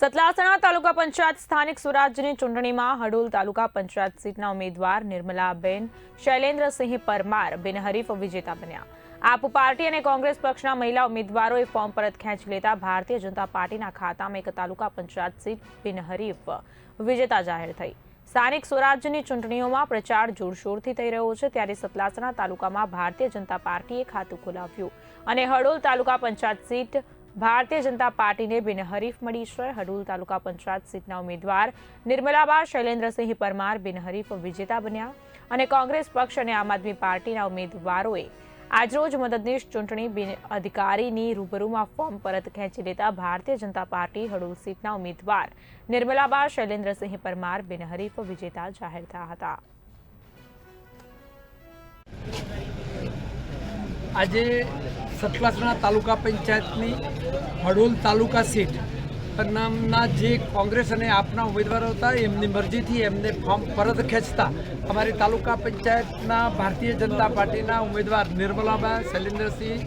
સતલાસણા તાલુકા પંચાયત સ્થાનિક સ્વરાજ્યની ચૂંટણીમાં હડોલ તાલુકા પંચાયત સીટના ઉમેદવાર નિર્મલાબેન શૈલેન્દ્રસિંહ પરમાર બિનહરીફ વિજેતા બન્યા। આપ પાર્ટી અને કોંગ્રેસ પક્ષના મહિલા ઉમેદવારોએ ફોર્મ પરત ખેંચી લેતા ભારતીય જનતા પાર્ટીના ખાતામાં એક તાલુકા પંચાયત સીટ બિનહરીફ વિજેતા જાહેર થઈ। સ્થાનિક સ્વરાજ્યની ચૂંટણીઓમાં પ્રચાર જોરશોરથી થઈ રહ્યો છે, ત્યારે સતલાસણા તાલુકામાં ભારતીય જનતા પાર્ટીએ ખાતું ખોલાવ્યું અને હડોલ તાલુકા પંચાયત સીટ ભારતીય જનતા પાર્ટીને બિનહરીફ મળી છે। હડોલ તાલુકા પંચાયત સીટના ઉમેદવાર નિર્મલાબા શૈલેન્દ્રસિંહ પરમાર બિનહરીફ વિજેતા બન્યા અને કોંગ્રેસ પક્ષ અને આમ આદમી પાર્ટીના ઉમેદવારોએ આજરોજ મદદનીશ ચૂંટણી બિન અધિકારીની રૂબરૂમાં ફોર્મ પરત ખેંચી લેતા ભારતીય જનતા પાર્ટી હડોલ સીટના ઉમેદવાર નિર્મલાબા શૈલેન્દ્રસિંહ પરમાર બિનહરીફ વિજેતા જાહેર થયા હતા। આજે સતલાસણા તાલુકા પંચાયતની હડોલ તાલુકા સીટ નામના જે કોંગ્રેસ અને આપના ઉમેદવારો હતા એમની મરજીથી એમને ફોર્મ પરત ખેંચતા અમારી તાલુકા પંચાયતના ભારતીય જનતા પાર્ટીના ઉમેદવાર નિર્મલાબા શૈલેન્દ્રસિંહ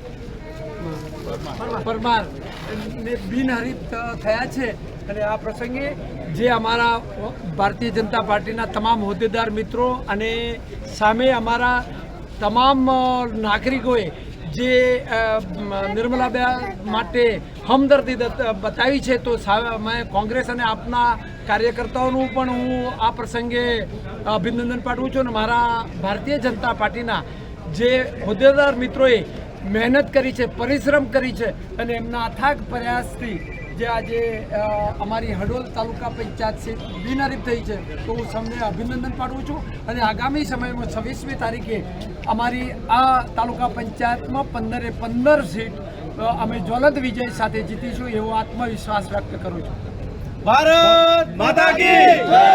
પરમાર બિનહરીફ થયા છે। અને આ પ્રસંગે જે અમારા ભારતીય જનતા પાર્ટીના તમામ હોદ્દેદાર મિત્રો અને સામે અમારા તમામ નાગરિકોએ જે નિર્મલાબા માટે હમદર્દી બતાવી છે, તો મેં કોંગ્રેસ અને આપના કાર્યકર્તાઓનું પણ હું આ પ્રસંગે અભિનંદન પાઠવું છું અને મારા ભારતીય જનતા પાર્ટીના જે હોદ્દેદાર મિત્રોએ મહેનત કરી છે, પરિશ્રમ કરી છે અને એમના અથાગ પ્રયાસથી જે આજે અમારી હડોલ તાલુકા પંચાયત સીટ બિનહરીફ થઈ છે, તો હું સૌને અભિનંદન પાઠવું છું અને આગામી સમયમાં 26મી તારીખે અમારી આ તાલુકા પંચાયતમાં 15 સીટ અમે જ્વલંત વિજય સાથે જીતીશું એવો આત્મવિશ્વાસ વ્યક્ત કરું છું। ભારત માતા કી જય।